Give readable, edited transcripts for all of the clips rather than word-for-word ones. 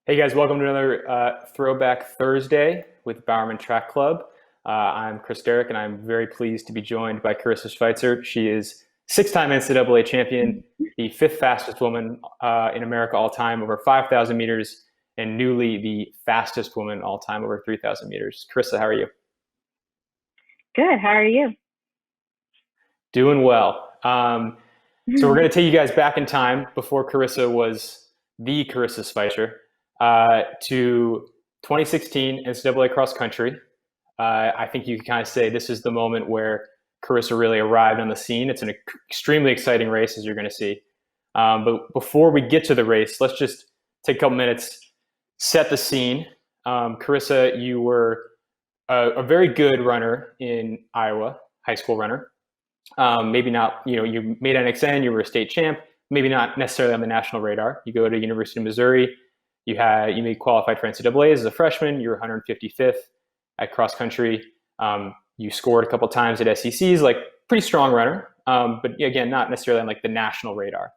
Hey guys, welcome to another Throwback Thursday with Bowerman Track Club. I'm Chris Derrick, and I'm very pleased to be joined by Karissa Schweizer. She is six-time NCAA champion, the fifth fastest woman in America all time, over 5,000 meters, and newly the fastest woman all time, over 3,000 meters. Karissa, how are you? Good. How are you? Doing well. So we're going to take you guys back in time before Karissa was the Karissa Schweizer to 2016 NCAA cross country. I think you can kind of say this is the moment where Karissa really arrived on the scene. It's an extremely exciting race, as you're going to see. But before we get to the race, let's just take a couple minutes, set the scene. Karissa, you were a very good runner in Iowa, high school runner. Maybe not, you made NXN, you were a state champ, maybe not necessarily on the national radar. You go to University of Missouri, you made qualified for NCAAs as a freshman, you were 155th at cross country. You scored a couple times at SECs, like pretty strong runner, but again, not necessarily on like the national radar.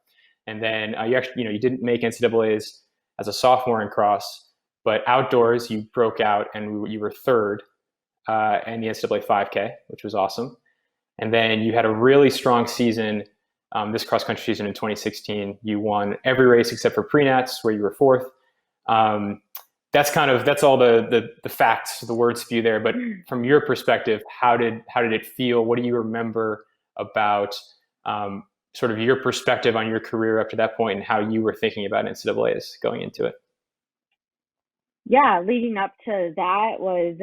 And then you didn't make NCAAs as a sophomore in cross, but outdoors you broke out and you were third in the NCAA 5K, which was awesome. And then you had a really strong season, this cross country season in 2016. You won every race except for pre-nats, where you were fourth. That's all the facts, the word spew there. But from your perspective, how did it feel? What do you remember about sort of your perspective on your career up to that point, and how you were thinking about NCAAs going into it? Yeah, leading up to that was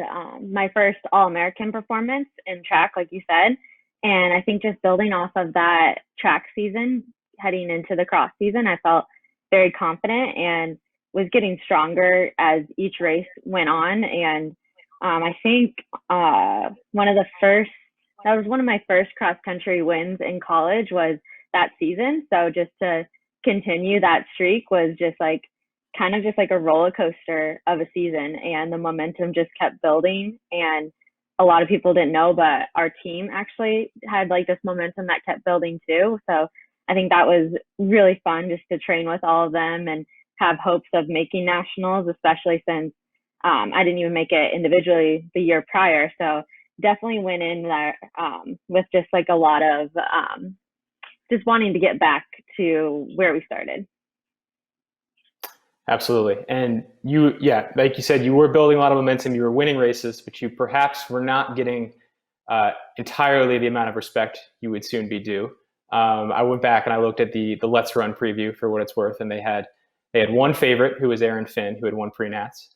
my first All-American performance in track, like you said. And I think just building off of that track season, heading into the cross season, I felt very confident and was getting stronger as each race went on. And I think that was one of my first cross country wins in college was that season. So just to continue that streak was just like kind of just like a roller coaster of a season, and the momentum just kept building. And a lot of people didn't know, but our team actually had like this momentum that kept building too. So I think that was really fun just to train with all of them and have hopes of making nationals, especially since I didn't even make it individually the year prior. So definitely went in there with just like a lot of just wanting to get back to where we started. Absolutely. And like you said, you were building a lot of momentum. You were winning races, but you perhaps were not getting entirely the amount of respect you would soon be due. I went back and I looked at the Let's Run preview for what it's worth, and they had one favorite who was Aaron Finn, who had won pre-nats,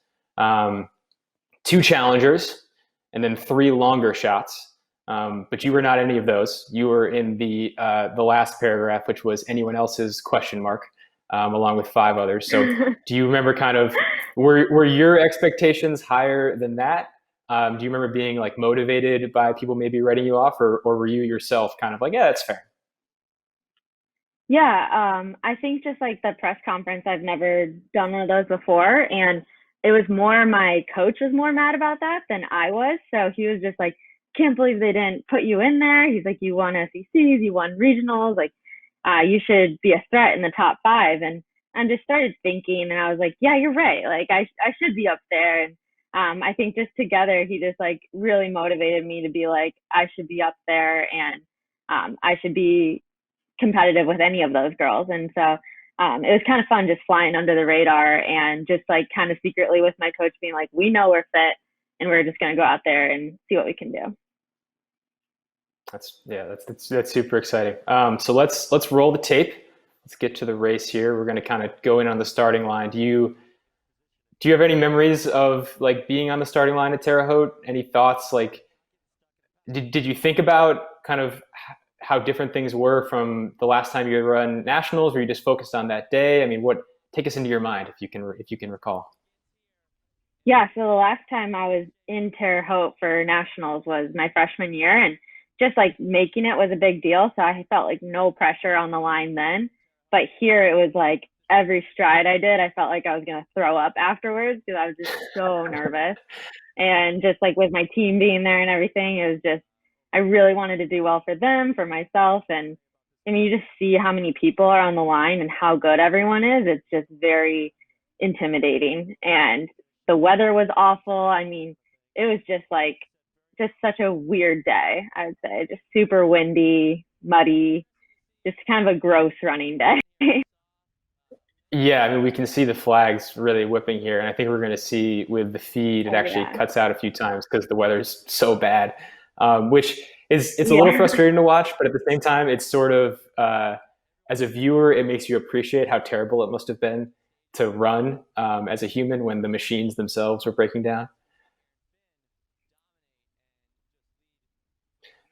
two challengers, and then three longer shots. But you were not any of those. You were in the last paragraph, which was anyone else's question mark. Along with five others. So do you remember were your expectations higher than that? Do you remember being like motivated by people maybe writing you off, or were you yourself kind of like, yeah, that's fair? Yeah, I think just like the press conference, I've never done one of those before. And it was more my coach was more mad about that than I was. So he was just like, can't believe they didn't put you in there. He's like, you won SECs, you won regionals, like you should be a threat in the top five. And I just started thinking, and I was like, yeah, you're right. Like I should be up there. And I think just together, he just like really motivated me to be like, I should be up there, and I should be competitive with any of those girls. And so it was kind of fun just flying under the radar and just like kind of secretly with my coach being like, we know we're fit and we're just going to go out there and see what we can do. That's super exciting. So let's roll the tape. Let's get to the race here. We're going to kind of go in on the starting line. Do you have any memories of like being on the starting line at Terre Haute? Any thoughts? Like, did you think about kind of how different things were from the last time you had run nationals? Were you just focused on that day? I mean, take us into your mind if you can recall. Yeah, so the last time I was in Terre Haute for nationals was my freshman year, and just like making it was a big deal. So I felt like no pressure on the line then. But here it was like every stride I did, I felt like I was going to throw up afterwards because I was just so nervous. And just like with my team being there and everything, it was just, I really wanted to do well for them, for myself. And I mean, you just see how many people are on the line and how good everyone is. It's just very intimidating. And the weather was awful. I mean, it was just such a weird day, I would say. Just super windy, muddy, just kind of a gross running day. Yeah, I mean, we can see the flags really whipping here, and I think we're going to see with the feed, it Oh actually yeah. cuts out a few times because the weather's so bad, which is it's a little Yeah. frustrating to watch, but at the same time, it's sort of as a viewer, it makes you appreciate how terrible it must have been to run as a human when the machines themselves were breaking down.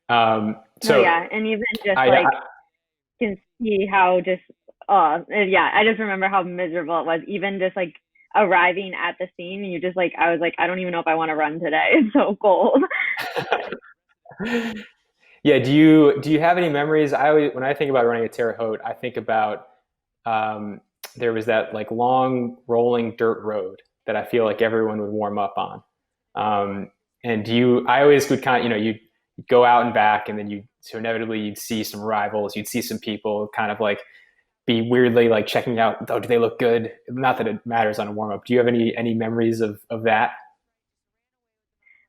No, So yeah. And even just I, like can see how just yeah, I just remember how miserable it was. Even just like arriving at the scene, and you just like I was like, I don't even know if I want to run today. It's so cold. yeah, do you have any memories? I always, when I think about running a Terre Haute, I think about um, there was that like long rolling dirt road that I feel like everyone would warm up on. And I always would kind of, you'd go out and back, and then so inevitably you'd see some rivals, you'd see some people kind of like be weirdly like checking out, oh, do they look good? Not that it matters on a warm up. Do you have any memories of that?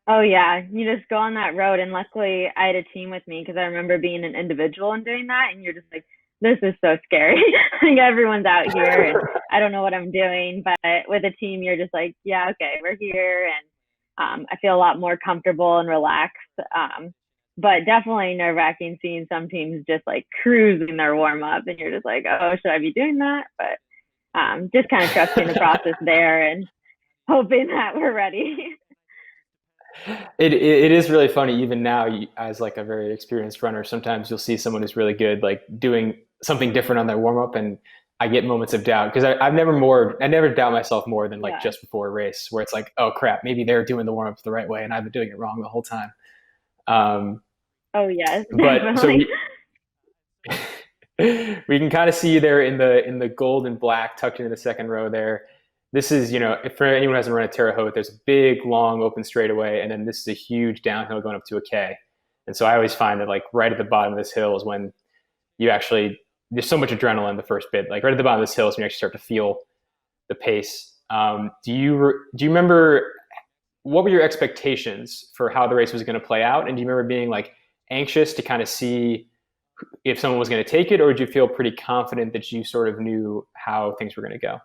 Oh yeah, you just go on that road, and luckily I had a team with me because I remember being an individual and doing that, and you're just like, this is so scary. Like everyone's out here, and I don't know what I'm doing, but with a team, you're just like, yeah, okay, we're here, and I feel a lot more comfortable and relaxed. But definitely nerve wracking seeing some teams just like cruising their warm up, and you're just like, oh, should I be doing that? But just kind of trusting the process there and hoping that we're ready. It is really funny even now as like a very experienced runner. Sometimes you'll see someone who's really good, like doing something different on their warm up, and I get moments of doubt because I never doubt myself more than like Yeah. just before a race where it's like, oh crap, maybe they're doing the warm up the right way and I've been doing it wrong the whole time. Um, Oh yes, but so definitely. we can kind of see you there in the gold and black tucked into the second row there. This is, if for anyone who hasn't run a Terre Haute, there's a big, long, open straightaway, and then this is a huge downhill going up to a K. And so I always find that like right at the bottom of this hill is when you actually there's so much adrenaline the first bit. Like right at the bottom of this hill is when you actually start to feel the pace. Do you remember what were your expectations for how the race was going to play out? And do you remember being like anxious to kind of see if someone was going to take it, or did you feel pretty confident that you sort of knew how things were going to go?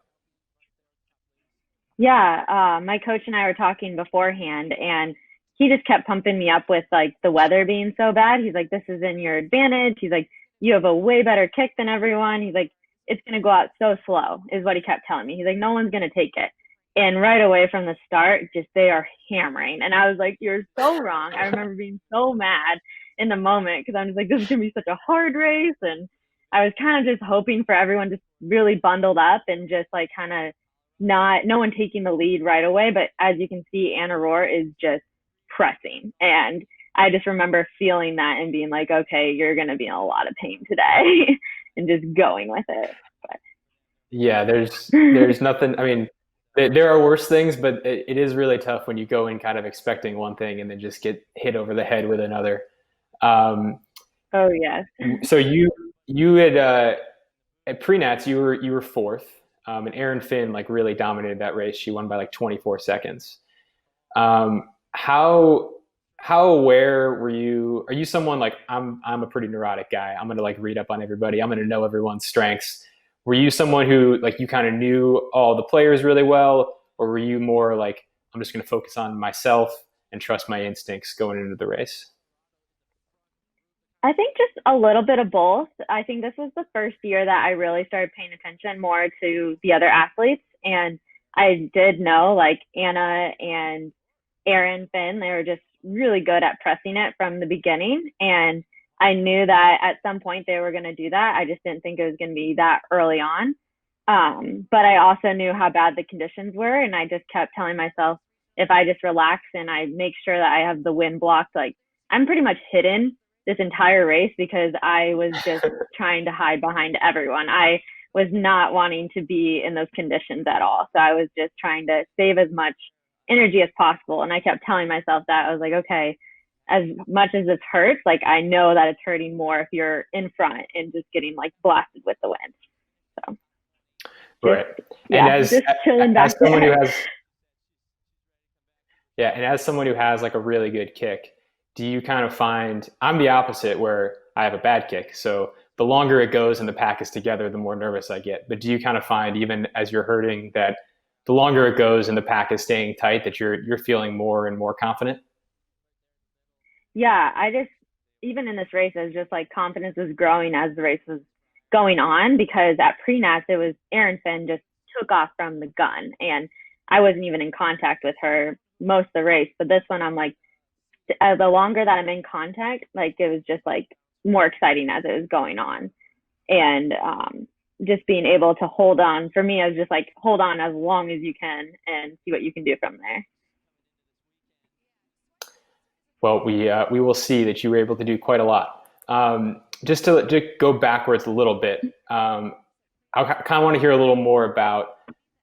Yeah, my coach and I were talking beforehand, and he just kept pumping me up with like the weather being so bad. He's like, "This is in your advantage." He's like, "You have a way better kick than everyone." He's like, "It's gonna go out so slow," is what he kept telling me. He's like, "No one's gonna take it." And right away from the start, just they are hammering, and I was like, "You're so wrong." I remember being so mad in the moment because I'm just like, "This is gonna be such a hard race," and I was kind of just hoping for everyone just really bundled up and just like kind of not no one taking the lead right away. But as you can see, Anna Rohr is just pressing. And I just remember feeling that and being like, okay, you're going to be in a lot of pain today and just going with it. Yeah, there's But nothing. I mean, there are worse things, but it is really tough when you go in kind of expecting one thing and then just get hit over the head with another. Um, oh, yes. so you had at pre-nats you were fourth, and Erin Finn like really dominated that race. She won by like 24 seconds. Um, how how aware were you? Are you someone like I'm a pretty neurotic guy. I'm gonna like read up on everybody. I'm gonna know everyone's strengths. Were you someone who like you kind of knew all the players really well, or were you more like I'm just gonna focus on myself and trust my instincts going into the race? I think just a little bit of both. I think this was the first year that I really started paying attention more to the other athletes. And I did know like Anna and Erin Finn, they were just really good at pressing it from the beginning. And I knew that at some point they were going to do that. I just didn't think it was going to be that early on. But I also knew how bad the conditions were. And I just kept telling myself, if I just relax and I make sure that I have the wind blocked, like I'm pretty much hidden this entire race because I was just trying to hide behind everyone. I was not wanting to be in those conditions at all. So I was just trying to save as much energy as possible. And I kept telling myself that I was like, okay, as much as this hurts, like I know that it's hurting more if you're in front and just getting like blasted with the wind. So just, Right. And yeah, just chilling as back someone who there. has yeah, and as someone who has like a really good kick, do you kind of find I'm the opposite where I have a bad kick. So the longer it goes and the pack is together, the more nervous I get. But do you kind of find even as you're hurting that the longer it goes and the pack is staying tight that you're feeling more and more confident? Yeah, I just, even in this race, I was just like confidence was growing as the race was going on because at pre-nats, it was Erin Finn just took off from the gun and I wasn't even in contact with her most of the race. But this one, I'm like, the longer that I'm in contact, like it was just like more exciting as it was going on. And just being able to hold on for me, I was just like, hold on as long as you can and see what you can do from there. Well, we will see that you were able to do quite a lot. Just to go backwards a little bit, I kind of want to hear a little more about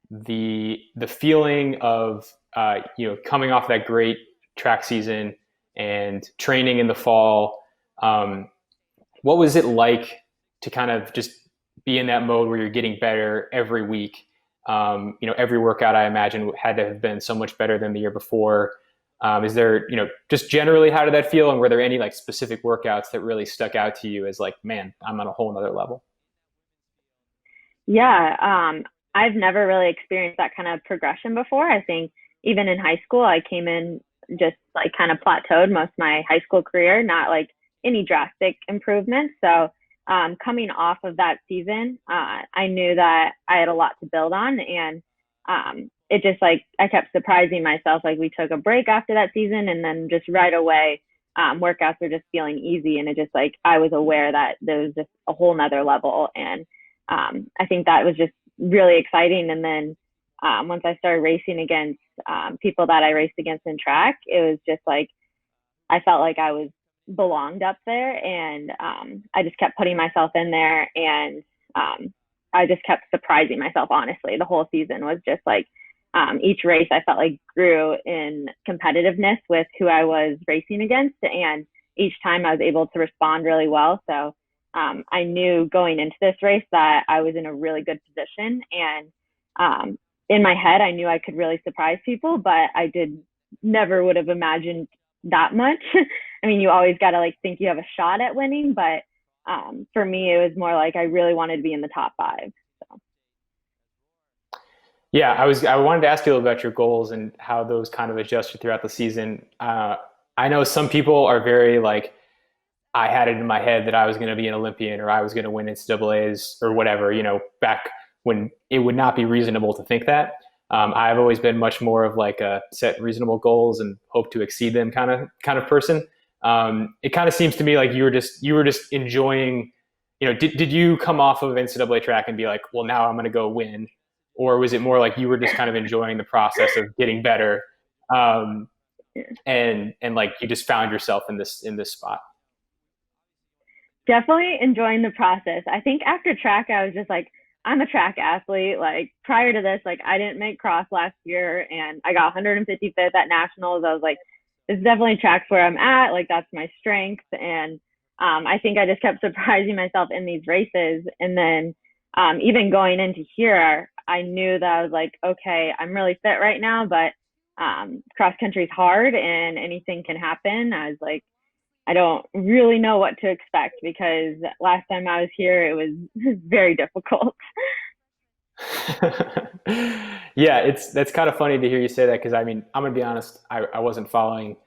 the feeling of coming off that great track season and training in the fall. What was it like to kind of just be in that mode where you're getting better every week? Every workout I imagine had to have been so much better than the year before. Is there, just generally, how did that feel? And were there any like specific workouts that really stuck out to you as like, man, I'm on a whole nother level? Yeah, I've never really experienced that kind of progression before. I think even in high school, I came in just like kind of plateaued most of my high school career, not like any drastic improvements. So coming off of that season, I knew that I had a lot to build on, and it just like I kept surprising myself. Like we took a break after that season, and then just right away, workouts were just feeling easy, and it just like I was aware that there was just a whole nother level, and I think that was just really exciting. And then once I started racing against people that I raced against in track, it was just like I felt like I was belonged up there, and I just kept putting myself in there, and I just kept surprising myself. Honestly, the whole season was just like each race I felt like grew in competitiveness with who I was racing against, and each time I was able to respond really well. So I knew going into this race that I was in a really good position, and in my head I knew I could really surprise people, but I did never would have imagined that much. I mean, you always got to like think you have a shot at winning, but for me, it was more like I really wanted to be in the top five. So. Yeah, I wanted to ask you a little about your goals and how those kind of adjusted throughout the season. I know some people are very like, I had it in my head that I was going to be an Olympian or I was going to win NCAAs or whatever, back when it would not be reasonable to think that. I've always been much more of like a set reasonable goals and hope to exceed them kind of person. It kind of seems to me like you were just enjoying, did you come off of NCAA track and be like, well, now I'm going to go win? Or was it more like you were just kind of enjoying the process of getting better? Um, and like you just found yourself in this spot. Definitely enjoying the process. I think after track, I was just like, I'm a track athlete. Like prior to this, like I didn't make cross last year and I got 155th at nationals. I was like, this is definitely tracks where I'm at. Like that's my strength. And I think I just kept surprising myself in these races. And then even going into here, I knew that I was like, okay, I'm really fit right now, but cross country is hard and anything can happen. I was like, I don't really know what to expect because last time I was here, it was very difficult. Yeah, that's kind of funny to hear you say that because I mean I'm gonna be honest, I wasn't following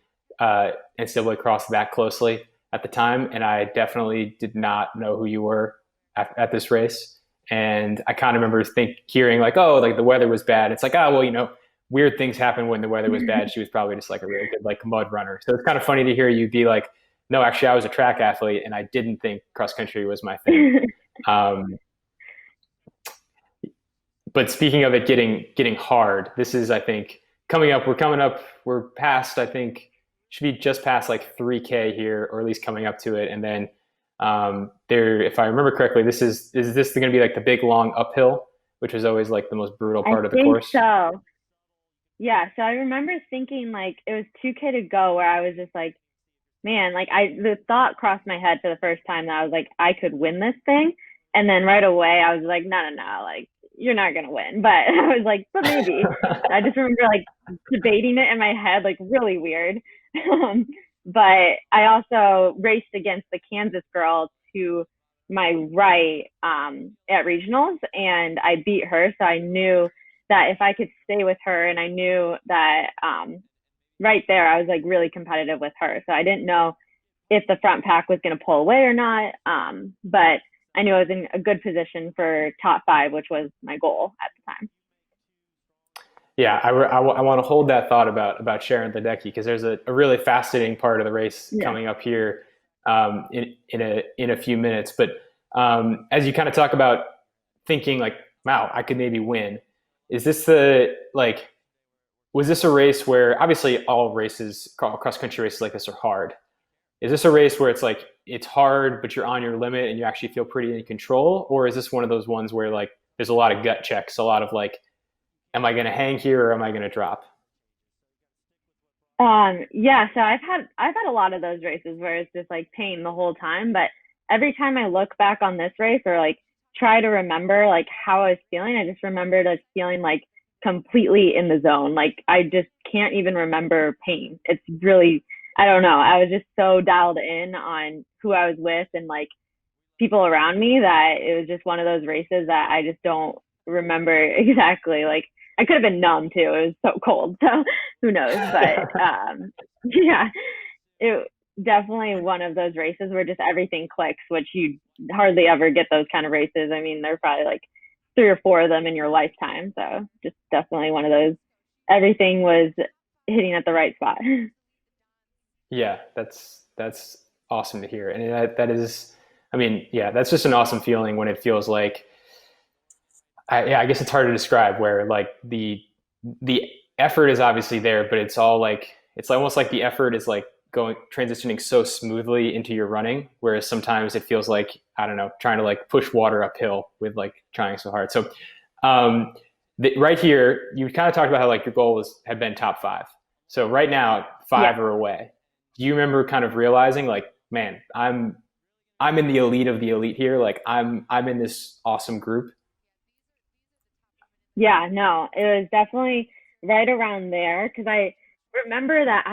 NCAA cross that closely at the time, and I definitely did not know who you were at this race. And I kind of remember hearing like, oh, like the weather was bad. It's like, oh well, weird things happen when the weather was bad. She was probably just like a really good like mud runner. So it's kind of funny to hear you be like, no, actually I was a track athlete and I didn't think cross country was my thing. Um, but speaking of it getting hard, this is I think coming up. We're coming up. We're past. I think should be just past like 3K here, or at least coming up to it. And then there, if I remember correctly, is this going to be like the big long uphill, which was always like the most brutal I part of the think course. so. Yeah. So I remember thinking like it was 2K to go where I was just like, man, like the thought crossed my head for the first time that I was like, I could win this thing. And then right away I was like, no, no, no, like you're not going to win. But I was like, but maybe. I just remember like debating it in my head, like really weird. But I also raced against the Kansas girl to my right at regionals, and I beat her. So I knew that if I could stay with her, and I knew that right there, I was like really competitive with her. So I didn't know if the front pack was going to pull away or not. But I knew I was in a good position for top 5, which was my goal at the time. Yeah, I want to hold that thought about Sharon Ledecky, because there's a really fascinating part of the race coming up here in a few minutes. But as you kind of talk about thinking like, wow, I could maybe win. Is this was this a race where, obviously all races, cross country races like this are hard. Is this a race where it's like, it's hard, but you're on your limit and you actually feel pretty in control? Or is this one of those ones where like, there's a lot of gut checks, a lot of like, am I going to hang here or am I going to drop? Yeah, so I've had a lot of those races where it's just like pain the whole time, but every time I look back on this race or like try to remember like how I was feeling, I just remembered us feeling like completely in the zone. Like I just can't even remember pain. It's really, I don't know. I was just so dialed in on who I was with and like people around me that it was just one of those races that I just don't remember exactly. Like I could have been numb too. It was so cold. So who knows? But yeah, it definitely one of those races where just everything clicks, which you hardly ever get those kind of races. I mean, there are probably like 3 or 4 of them in your lifetime. So just definitely one of those. Everything was hitting at the right spot. Yeah, that's awesome to hear. And that is, I mean, yeah, that's just an awesome feeling when it feels like, I guess it's hard to describe, where like the effort is obviously there, but it's all like, it's almost like the effort is like transitioning so smoothly into your running, whereas sometimes it feels like, I don't know, trying to like push water uphill with like trying so hard. So right here, you kind of talked about how like your goal had been top 5. So right now, 5 are away. Do you remember kind of realizing like, man, I'm in the elite of the elite here. Like I'm in this awesome group. Yeah, no, it was definitely right around there because I remember that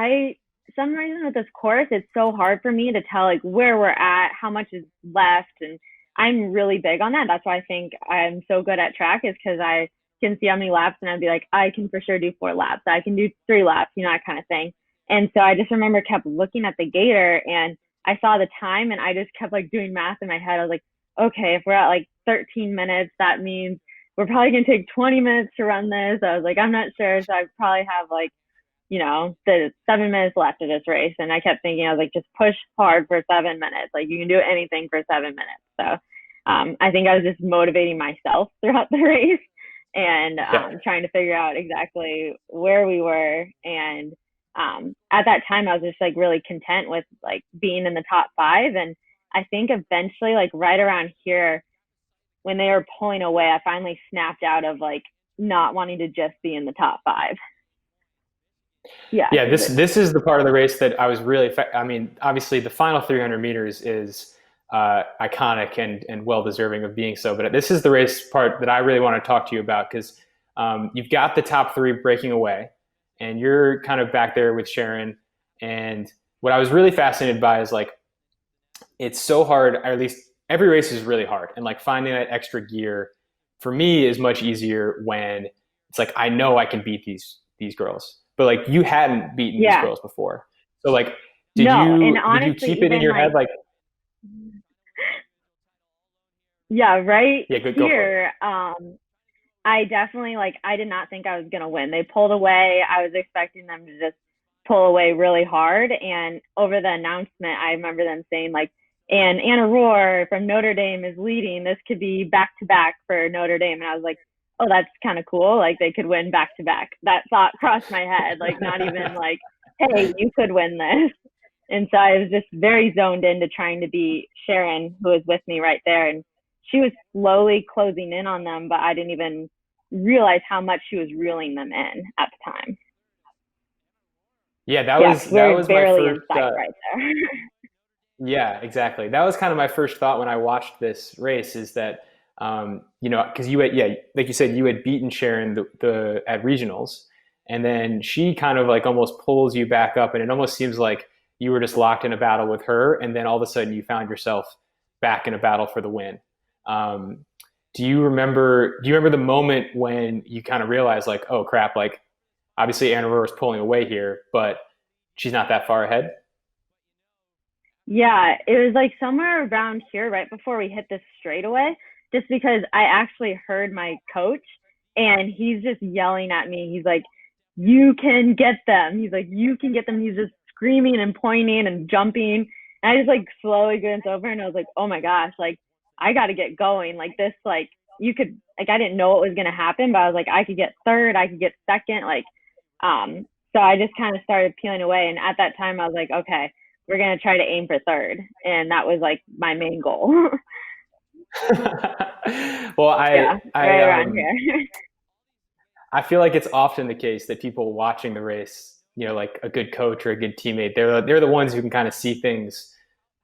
some reason with this course, it's so hard for me to tell like where we're at, how much is left. And I'm really big on that. That's why I think I'm so good at track, is because I can see how many laps and I'd be like, I can for sure do 4 laps. I can do 3 laps, that kind of thing. And so I just remember kept looking at the gator and I saw the time and I just kept like doing math in my head. I was like, okay, if we're at like 13 minutes, that means we're probably going to take 20 minutes to run this. I was like, I'm not sure. So I probably have like, the 7 minutes left of this race. And I kept thinking, I was like, just push hard for 7 minutes. Like you can do anything for 7 minutes. So I think I was just motivating myself throughout the race and trying to figure out exactly where we were. And at that time, I was just like really content with like being in the top 5. And I think eventually, like right around here, when they were pulling away, I finally snapped out of like not wanting to just be in the top 5. Yeah. Yeah. This is the part of the race that I was really, I mean, obviously the final 300 meters is iconic and well deserving of being so. But this is the race part that I really want to talk to you about, because you've got the top 3 breaking away and you're kind of back there with Sharon. And what I was really fascinated by is like, it's so hard, or at least every race is really hard. And like finding that extra gear for me is much easier when it's like, I know I can beat these girls, but like you hadn't beaten these girls before. So like, did you keep it in your head? Like, yeah, right go here. I definitely I did not think I was going to win. They pulled away. I was expecting them to just pull away really hard. And over the announcement, I remember them saying like, and Anna Rohr from Notre Dame is leading. This could be back to back for Notre Dame. And I was like, oh, that's kind of cool. Like they could win back to back. That thought crossed my head. Like not even like, hey, you could win this. And so I was just very zoned into trying to beat Sharon, who was with me right there. And she was slowly closing in on them, but I didn't even realize how much she was reeling them in at the time. Yeah, that was barely my first, in sight right there. Yeah, exactly. That was kind of my first thought when I watched this race, is that Because you had, yeah, like you said, you had beaten Sharon the at regionals, and then she kind of like almost pulls you back up, and it almost seems like you were just locked in a battle with her, and then all of a sudden you found yourself back in a battle for the win. Um, do you remember? Do you remember the moment when you kind of realized, like, oh crap, like obviously Anna Rohrer is pulling away here, but she's not that far ahead? Yeah, it was like somewhere around here right before we hit this straightaway, just because I actually heard my coach and he's just yelling at me. He's like, "You can get them." He's like, "You can get them." He's just screaming and pointing and jumping. And I just like slowly glanced over and I was like, "Oh my gosh, like I got to get going. Like this, like you could, like I didn't know what was going to happen, but I was like, I could get third, I could get second. Um, so I just kind of started peeling away. And at that time, I was like, okay, we're going to try to aim for third. And that was like my main goal. Well, Yeah, right around here. I feel like it's often the case that people watching the race, like a good coach or a good teammate, they're the ones who can kind of see things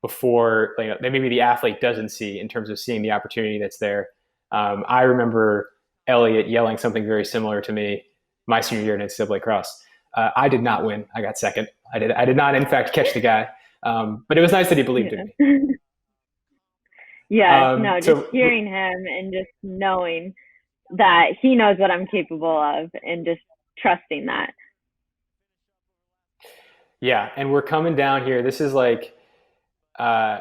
before that maybe the athlete doesn't see in terms of seeing the opportunity that's there. I remember Elliot yelling something very similar to me my senior year in NCAA cross. I did not win. I got second. I did not, in fact, catch the guy. But it was nice that he believed in Yeah. me. Yes, no, just So hearing him and just knowing that he knows what I'm capable of and just trusting that. yeah, and we're coming down here. This is like, uh,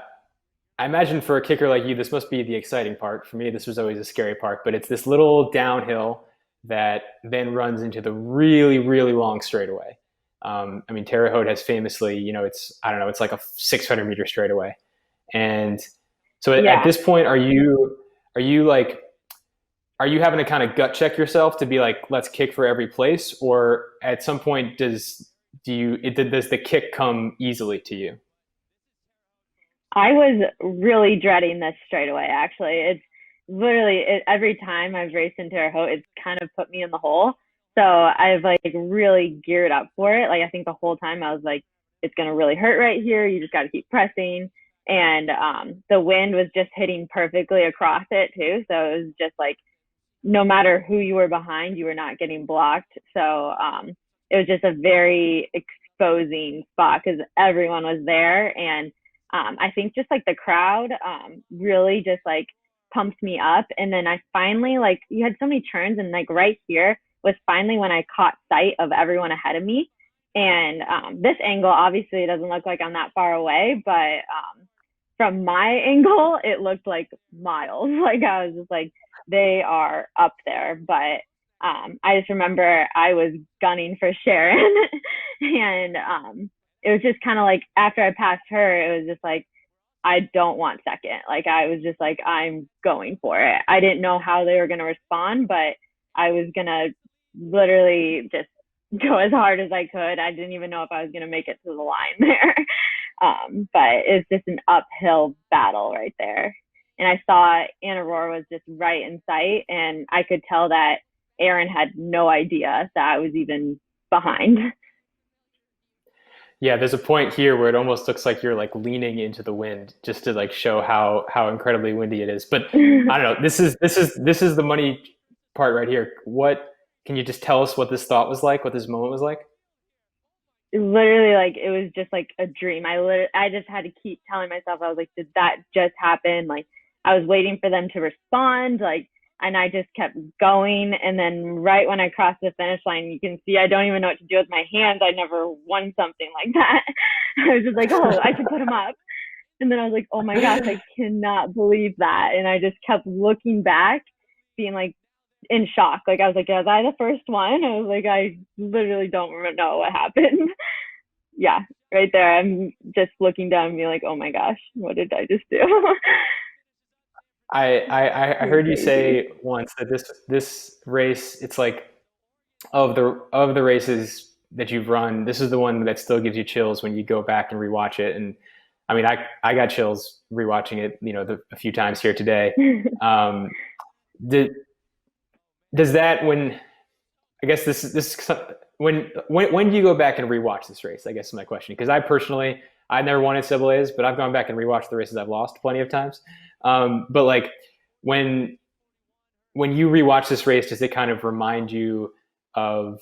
I imagine for a kicker like you, this must be the exciting part. For me, this was always a scary part. But it's this little downhill that then runs into the really, really long straightaway. I mean, Terre Haute has famously, it's I don't know, it's like a 600-meter straightaway. And so at Yeah, this point, are you like are you having to kind of gut check yourself to be like, let's kick for every place, or at some point does the kick come easily to you? I was really dreading this straight away. Actually, it's literally every time I've raced in Terre Haute, it's kind of put me in the hole. So I've like really geared up for it. Like I think the whole time I was like, it's gonna really hurt right here. You just got to keep pressing. And the wind was just hitting perfectly across it too. So it was just like no matter who you were behind, you were not getting blocked. So it was just a very exposing spot because everyone was there. And I think just like the crowd really just like pumped me up. And then I finally, like, you had so many turns, and like right here was finally when I caught sight of everyone ahead of me. And this angle, obviously, it doesn't look like I'm that far away, but from my angle, it looked like miles. Like I was just like, they are up there. But I just remember I was gunning for Sharon, and it was just kind of like after I passed her, it was just like I don't want second. Like I was just like I'm going for it. I didn't know how they were going to respond, but I was going to literally just go as hard as I could. I didn't even know if I was going to make it to the line there. But it's just an uphill battle right there. And I saw Anna Rohr was just right in sight, and I could tell that Aaron had no idea that I was even behind. Yeah, there's a point here where it almost looks like you're like leaning into the wind just to like show how incredibly windy it is. But I don't know. This is the money part right here. What can you just tell us what this thought was like? What this moment was like? Literally, like it was just like a dream. I just had to keep telling myself, I was like, did that just happen? Like I was waiting for them to respond, like, and I just kept going. And then right when I crossed the finish line, you can see I don't even know what to do with my hands. I never won something like that. I was just like, oh, I should put them up. And then I was like, oh my gosh, I cannot believe that. And I just kept looking back, being like in shock. Like I was like, was I the first one? I was like, I literally don't know what happened. Yeah, right there. I'm just looking down and being like, oh my gosh, what did I just do? I It was heard you crazy. say once that this race, it's like of the races that you've run, this is the one that still gives you chills when you go back and rewatch it. And I mean, I got chills rewatching it, a few times here today. Um, did, does that when I guess this when do you go back and rewatch this race? I guess is my question, because I never won NCAAs, but I've gone back and rewatched the races I've lost plenty of times. But like when when you rewatch this race, does it kind of remind you of,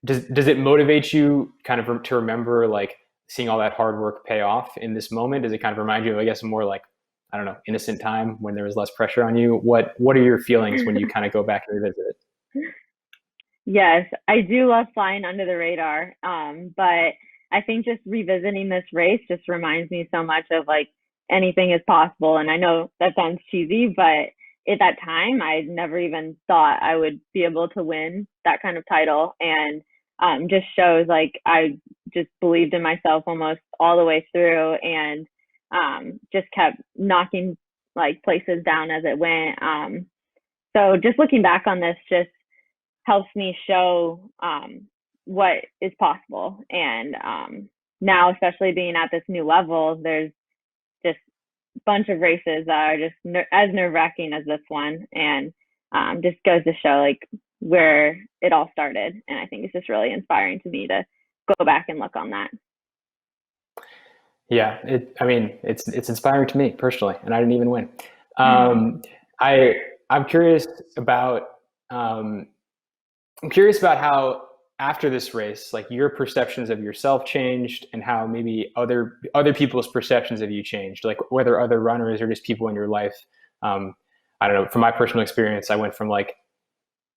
does it motivate you kind of to remember like seeing all that hard work pay off in this moment? Does it kind of remind you of, I guess, more like, I don't know, innocent time when there was less pressure on you? What are your feelings when you kind of go back and revisit it? Yes, I do love flying under the radar. But I think just revisiting this race just reminds me so much of like anything is possible. And I know that sounds cheesy, but at that time, I never even thought I would be able to win that kind of title. And just shows like I just believed in myself almost all the way through, and just kept knocking like places down as it went. So just looking back on this, just helps me show what is possible. And now, especially being at this new level, there's just a bunch of races that are just as nerve wracking as this one. And just goes to show like where it all started. And I think it's just really inspiring to me to go back and look on that. Yeah, I mean, it's inspiring to me personally, and I didn't even win. Um, I I'm curious about um, I'm curious about how after this race, like your perceptions of yourself changed, and how maybe other people's perceptions of you changed, like whether other runners or just people in your life. Um, I don't know. From my personal experience, I went from like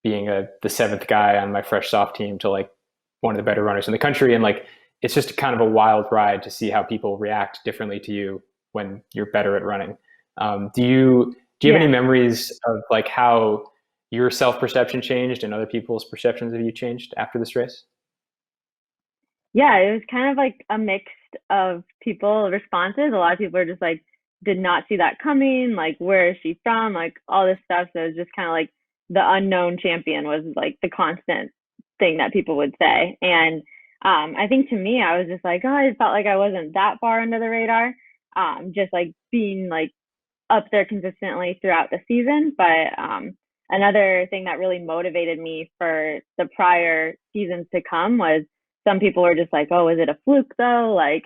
being the seventh guy on my fresh soft team to like one of the better runners in the country, and like it's just kind of a wild ride to see how people react differently to you when you're better at running. Do you have any Yeah. memories of like how your self perception changed and other people's perceptions of you changed after this race? Yeah, it was kind of like a mix of people responses. A lot of people are just like, did not see that coming. Like, where is she from? Like, all this stuff. So it was just kind of like the unknown champion was like the constant thing that people would say. And I think to me, I was just like, oh, I felt like I wasn't that far under the radar. Just like being like up there consistently throughout the season. But another thing that really motivated me for the prior seasons to come was some people were just like, oh, is it a fluke though? Like,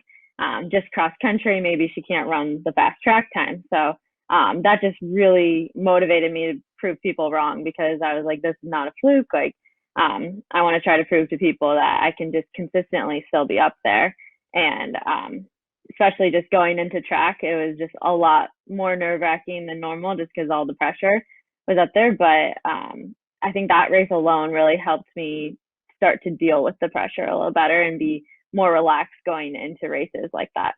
just cross country, maybe she can't run the fast track time. So that just really motivated me to prove people wrong, because I was like, this is not a fluke. Like, I want to try to prove to people that I can just consistently still be up there. And especially just going into track, it was just a lot more nerve wracking than normal just because all the pressure was up there. But I think that race alone really helped me start to deal with the pressure a little better and be more relaxed going into races like that.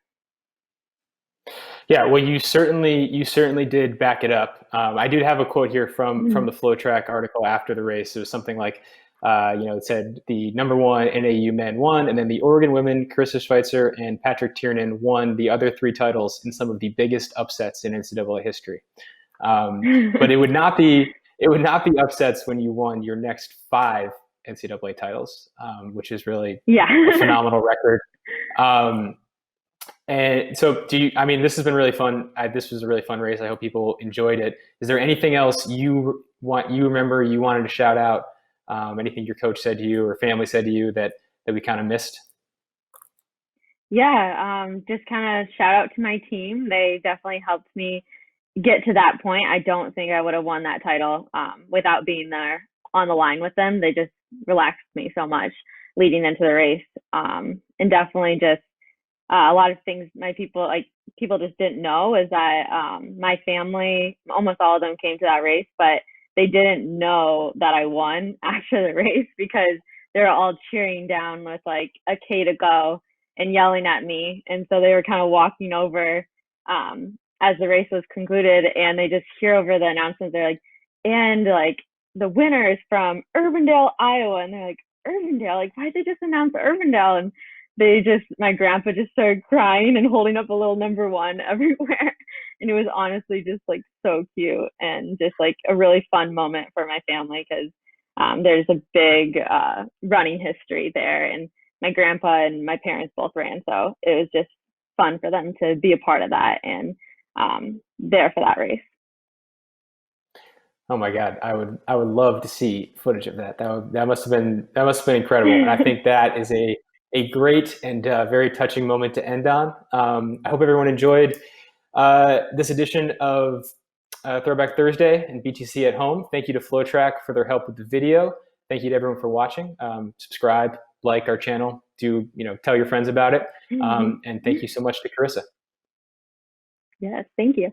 Yeah, well, you certainly did back it up. I did have a quote here from Mm. the Flow Track article after the race. It was something like, it said the number one NAU men won, and then the Oregon women, Karissa Schweizer and Patrick Tiernan, won the other three titles in some of the biggest upsets in NCAA history. But it would not be upsets when you won your next five NCAA titles, which is really Yeah. a phenomenal record. Um, and so, I mean, this has been really fun. This was a really fun race. I hope people enjoyed it. Is there anything else you remember you wanted to shout out? Anything your coach said to you or family said to you that we kind of missed? Yeah, just kind of shout out to my team. They definitely helped me get to that point. I don't think I would have won that title without being there on the line with them. They just relaxed me so much leading into the race. And definitely just a lot of things my people just didn't know is that my family, almost all of them came to that race, but they didn't know that I won after the race because they were all cheering down with like a K to go and yelling at me. And so they were kind of walking over as the race was concluded, and they just hear over the announcements. They're like, and like the winner is from Urbandale, Iowa. And they're like, Urbandale? Like, why'd they just announce Urbandale? And my grandpa just started crying and holding up a little number one everywhere. And it was honestly just like so cute and just like a really fun moment for my family because there's a big running history there. And my grandpa and my parents both ran. So it was just fun for them to be a part of that and there for that race. Oh my God, I would love to see footage of that. That must have been incredible, and I think that is a great and very touching moment to end on. I hope everyone enjoyed this edition of Throwback Thursday and BTC at home. Thank you to FlowTrack for their help with the video. Thank you to everyone for watching. Subscribe, like our channel, tell your friends about it. And thank you so much to Karissa. Yes, thank you.